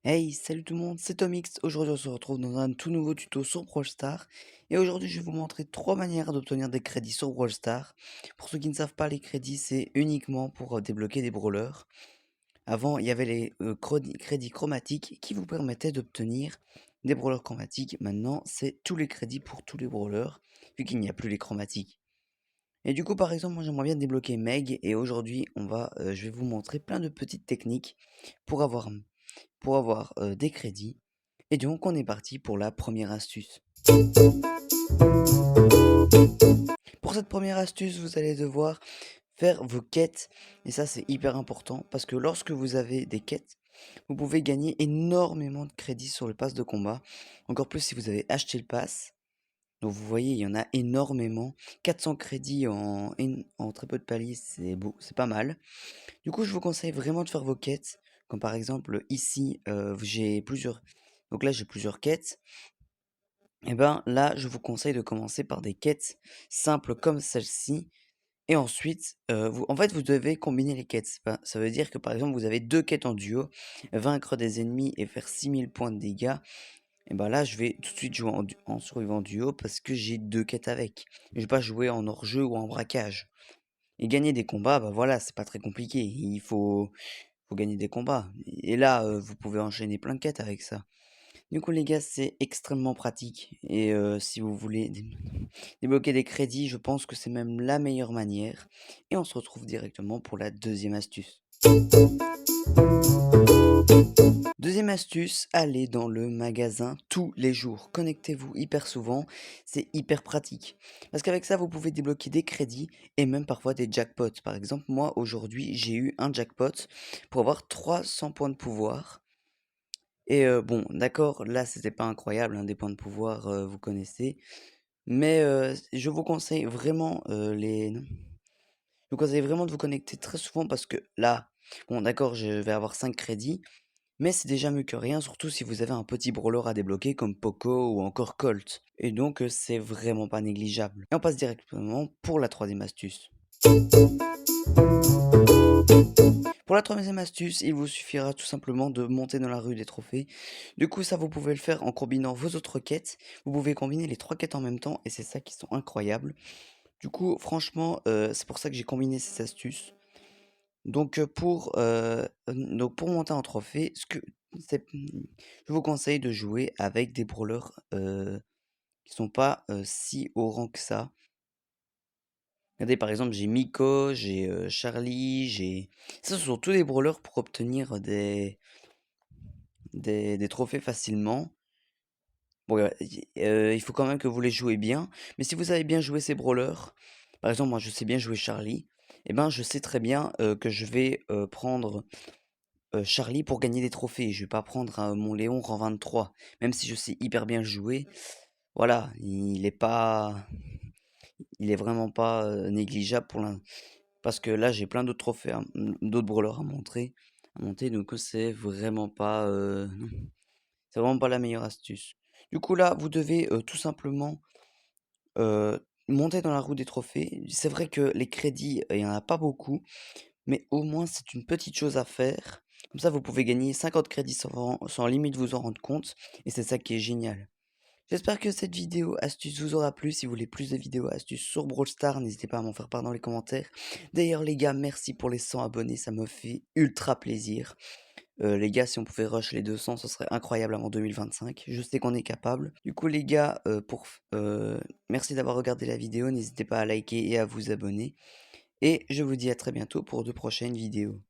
Hey, salut tout le monde, c'est Tomix. Aujourd'hui, on se retrouve dans un tout nouveau tuto sur Brawl Stars. Et aujourd'hui, je vais vous montrer trois manières d'obtenir des crédits sur Brawl Stars. Pour ceux qui ne savent pas, les crédits, c'est uniquement pour débloquer des brawlers. Avant, il y avait les crédits chromatiques qui vous permettaient d'obtenir des brawlers chromatiques. Maintenant, c'est tous les crédits pour tous les brawlers, vu qu'il n'y a plus les chromatiques. Et du coup, par exemple, moi, j'aimerais bien débloquer Meg. Et aujourd'hui, je vais vous montrer plein de petites techniques pour avoir des crédits. Et donc on est parti pour la première astuce. Pour cette première astuce, vous allez devoir faire vos quêtes. Et ça c'est hyper important parce que lorsque vous avez des quêtes, vous pouvez gagner énormément de crédits sur le pass de combat. Encore plus si vous avez acheté le pass. Donc vous voyez, il y en a énormément. 400 crédits en très peu de paliers, c'est beau, c'est pas mal. Du coup, je vous conseille vraiment de faire vos quêtes. Comme par exemple ici, j'ai plusieurs. Donc là, j'ai plusieurs quêtes. Et ben là, je vous conseille de commencer par des quêtes simples comme celle-ci. Et ensuite, en fait, vous devez combiner les quêtes. Ça veut dire que par exemple, vous avez deux quêtes en duo, vaincre des ennemis et faire 6000 points de dégâts. Et ben là, je vais tout de suite jouer en survivant duo parce que j'ai deux quêtes avec. Je vais pas jouer en hors-jeu ou en braquage. Et gagner des combats, bah voilà, c'est pas très compliqué. Faut gagner des combats. Et là, vous pouvez enchaîner plein de quêtes avec ça. Du coup, les gars, c'est extrêmement pratique. Et si vous voulez débloquer des crédits, je pense que c'est même la meilleure manière. Et on se retrouve directement pour la deuxième astuce. Deuxième astuce, allez dans le magasin tous les jours. Connectez-vous hyper souvent, c'est hyper pratique. Parce qu'avec ça, vous pouvez débloquer des crédits et même parfois des jackpots. Par exemple, moi, aujourd'hui, j'ai eu un jackpot pour avoir 300 points de pouvoir. Et bon, d'accord, là, c'était pas incroyable, hein, des points de pouvoir, vous connaissez. Mais je vous conseille vraiment, je vous conseille vraiment de vous connecter très souvent parce que là, bon d'accord, je vais avoir 5 crédits, mais c'est déjà mieux que rien, surtout si vous avez un petit brawler à débloquer comme Poco ou encore Colt. Et donc, c'est vraiment pas négligeable. Et on passe directement pour la troisième astuce. Pour la troisième astuce, il vous suffira tout simplement de monter dans la rue des trophées. Du coup, ça, vous pouvez le faire en combinant vos autres quêtes. Vous pouvez combiner les trois quêtes en même temps et c'est ça qui sont incroyables. Du coup, franchement, c'est pour ça que j'ai combiné ces astuces. Donc, pour monter en trophée, je vous conseille de jouer avec des brawlers qui sont pas si haut rang que ça. Regardez, par exemple, j'ai Miko, j'ai Charlie, ça, ce sont tous des brawlers pour obtenir des trophées facilement. Bon, il faut quand même que vous les jouez bien, mais si vous avez bien joué ces brawlers, par exemple, moi, je sais bien jouer Charlie, et ben, je sais très bien, que je vais, prendre, Charlie pour gagner des trophées. Je vais pas prendre, mon Léon rang 23, même si je sais hyper bien le jouer. Voilà, il est vraiment pas, négligeable parce que là, j'ai plein d'autres trophées d'autres brawlers à monter, donc c'est vraiment pas, non, c'est vraiment pas la meilleure astuce. Du coup, là, vous devez, tout simplement, monter dans la roue des trophées. C'est vrai que les crédits, il y en a pas beaucoup, mais au moins c'est une petite chose à faire. Comme ça, vous pouvez gagner 50 crédits sans limite vous en rendre compte, et c'est ça qui est génial. J'espère que cette vidéo astuce vous aura plu. Si vous voulez plus de vidéos astuces sur Brawl Stars, n'hésitez pas à m'en faire part dans les commentaires. D'ailleurs les gars, merci pour les 100 abonnés, ça me fait ultra plaisir. Les gars, si on pouvait rush les 200, ce serait incroyable avant 2025. Je sais qu'on est capable. Du coup les gars, merci d'avoir regardé la vidéo. N'hésitez pas à liker et à vous abonner. Et je vous dis à très bientôt pour de prochaines vidéos.